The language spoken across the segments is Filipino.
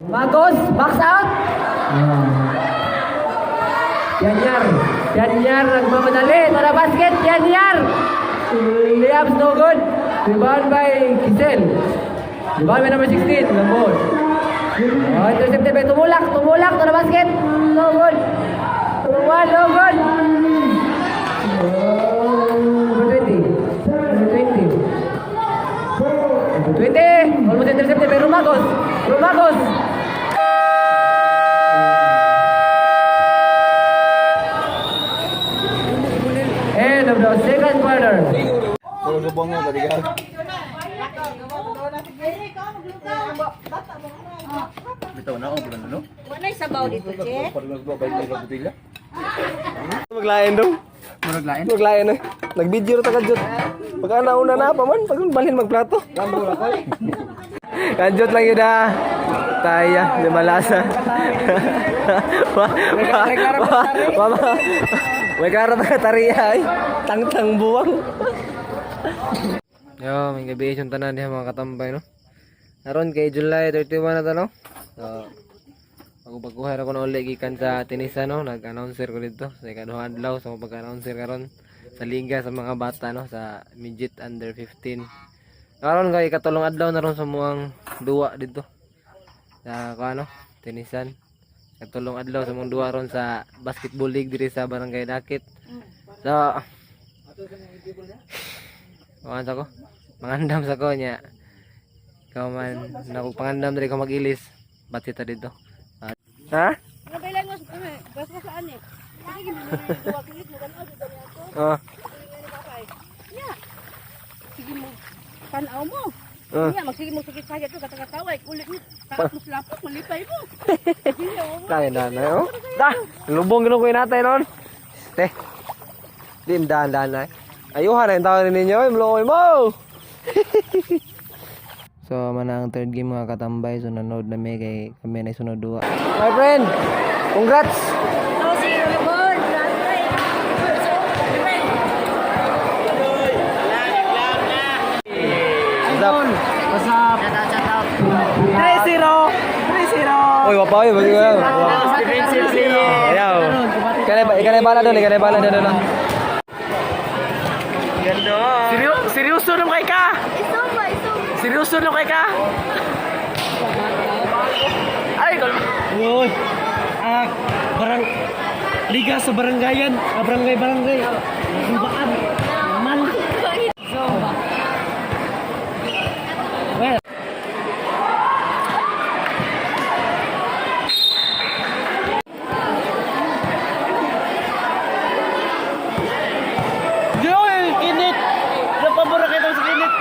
Bagus, box out. Pianyar nagmamadali para basket. Pianyar. Layups no good. Rebound by Kisel. Rebound by number 16. Lambot. Intercepted by Tumulak to the basket. No good. No good. Number 20. Almost intercepted by Rumagos. End of the second quarter. Wala sabaw dito, Che. Maglain dong. Maglain eh. Nag-video ta kadjot. Pagka nauna na pa man, pag balhin magplato. Kadjot lang yun ah. Taya, di malasa. May karat ka tariya ay. Tang-tang buwang. Yo, may gabi yung tanan diha mga katambay no. Naron kay July 31 na to no. So, pagkuha ako na uli gikan sa tenisa no, nag-announcer ko dito sa ikaduhang adlaw sa pag-announcer karon sa liga sa mga bata no, sa midget under 15. Karon kay katulong adlaw na ron sa muang duwa dito. Sa ano, tenisan. Katulong adlaw sa muang duwa ron sa basketball league diri sa Barangay Dakit. So, ko, mangandam sa ko nya. Ikaw man pangandam diri ko mag-ilis. Ba't kita dito? Ha? Nabailan mo bas ka saan eh. Sige mo duwa kilit mo tanaw dito niya to. Oh. Ya. Sige mo tanaw mo. Ya, magsige mo sakit sayat to kata-kataway kulit ni taas mo slapot malipay mo. Kaya na oh. Da, lubong gino ko inatay noon. Te. Dim dan na. Ayuhan ang tawag ninyo, mloy mo. So, manang third game mga katambay. So, nanood na may kay kami na sunod duwa. My friend, congrats! Oh, si Rebon. Idol, what's up? Shout out. 3-0! Uy, wapa yun. Defensive player. Ayaw. Ikanay bala doon. Ganda. Seryoso nung kay ka? Seryoso nung kay ka? Ay, Uy, liga sa barangayan, barangay. Subaan, man. Well. Joy, kinit. Napabura kita sa kinit.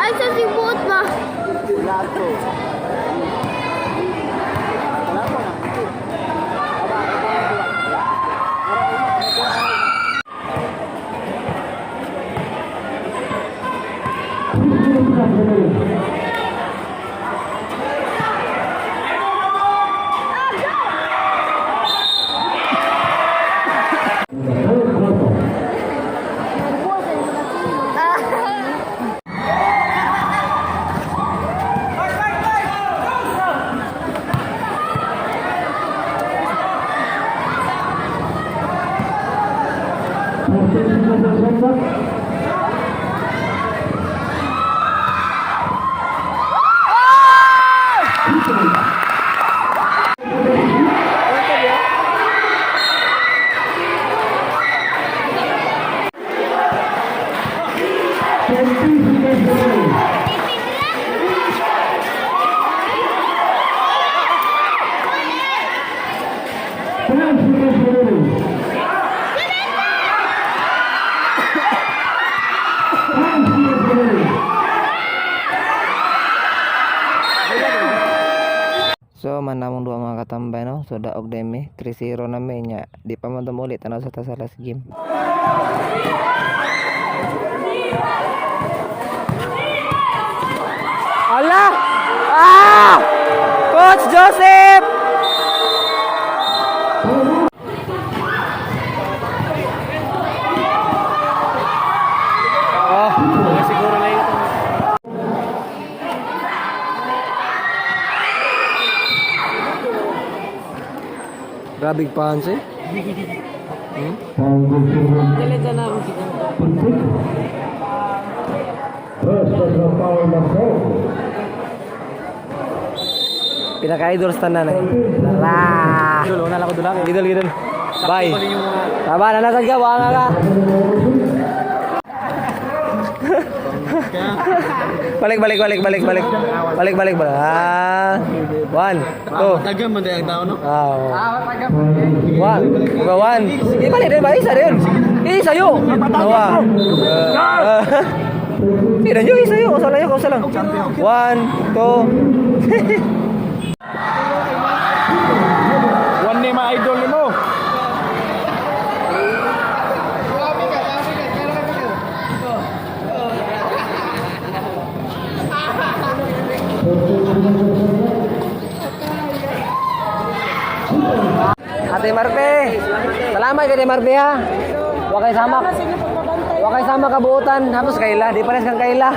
Ay, sa sibot ba? So manamong dua mga katambay no. So daog demi 3-0 na may nya. Di pa man tumuli tanaw sa tasalas game. Allah! Ah! Coach Joseph! Oh, siguro na ito. Grabe pahans eh. Pinaka-idol stand na eh. Lala! Idol, una lang ko dulang. Idol. Bye. Tama, nanasag ka, baka ka. Balik. Ah. 1, 2. Taga man ang tao no. One. Balik din ba? Isa din. Isa yun. Dua. Tidak nyo, isa yun. Kausa lang. 1, 2. One ni ma-idol ni mo. Ate Marpe. Salamat kay Ate Marpe ha. Wakay sama kabuutan. Tapos kaila. Di pares kang kaila.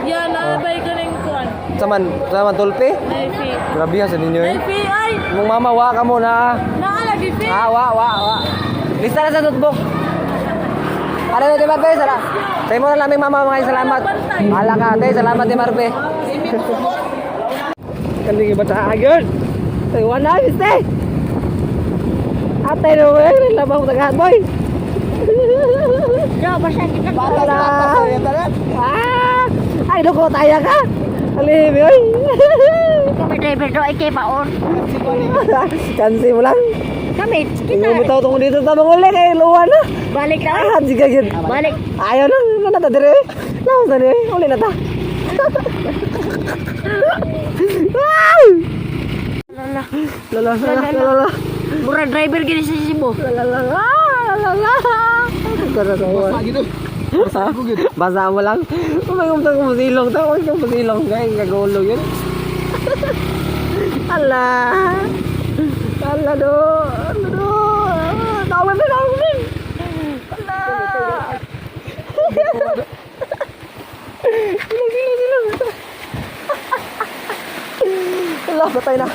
Yan, nabay ka ng kuwan. Saman tulpi. Ay, fi. Grabe ha sa ninyo eh. Ay, fi, ay. Mong mama, wa ka muna. Naalagi, fi. Wa. Lista na sa notebook. Ano na, Ate Marpe? Sa'yo mo na lamang mama, mga salamat. Hala ka, ate. Salamat, Ate Marpe. Kanding iba ta agad. Iwan na, miste. Ate, no, labang mo tagahan, boy. Yo, basta kita Ay, duko tayo ka. Alimi, oy. Pero ay kay paon. Kansi mo lang. Kami, Bumitaw tong dito sa mga uli kay luwan na. balik na. Ah, sige gid. Balik. Ayaw na, na ta dire. Laos na dire, uli na ta. Lala. Mura driver gini sa Cebu. Lala. Basa mo lang. May umtang musilong to. Huwag kang musilong. Kaya kagulong yun. Ala do. Tawin. Ala. Silang. Ala, patay na.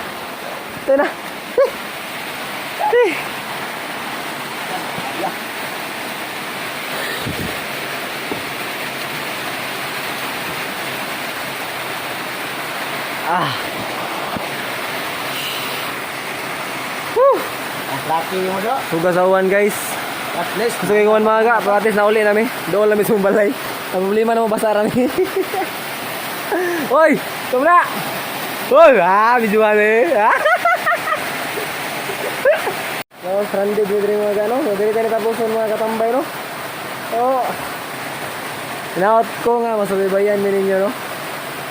Lucky mo do. Hugas sa uwan guys. At least. Gusto kayo uwan mga ka, pagatis na uli namin. Doon namin sumbalay. Ang problema na mabasa kami. Hoy! Tumla! Hoy! Bijuan eh! So, stranded with rin mga gano. So, dili tayo natapuson mga katambay, no? So, sinaot ko nga, masubaybayan din ninyo, no?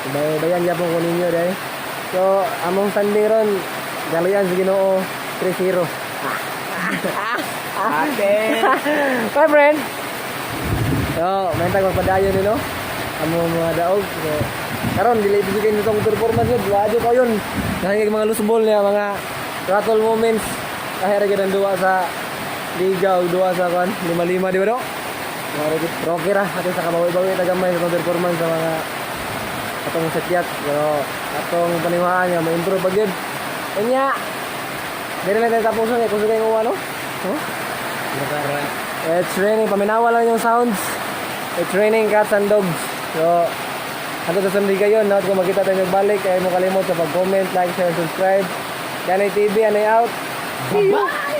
Subaybayan yapon ko ninyo, dahil. So, among standing ron, galoyan sa Ginoo, 3-0. Ate. My friend. So, may tag magpadayon ni no. Amo mga daog. So, karon dili ibigay nitong performance yun. Wadyo ko yun. Nahingig mga lusbol niya, mga rattle moments. Kahit rin ang duwa sa liga o duwa sa kan 5-5 di ba no? Rocky ra ato sa kabawi-bawi tagamay sa performance sa mga atong setyat. Pero atong paniwaan nga ma-improve pa gyud. Unya. Dili lang tayo tapuson kung sa kayo ano? Huh? It's raining. Paminawa lang yung sounds. It's raining cats and dogs. So, hanggang sa Sunday kayo, no? Kung makita tayo nagbalik, kaya mo kalimot sa pag-comment, like, share, subscribe. Yanay TV, Yanay out. Bye-bye!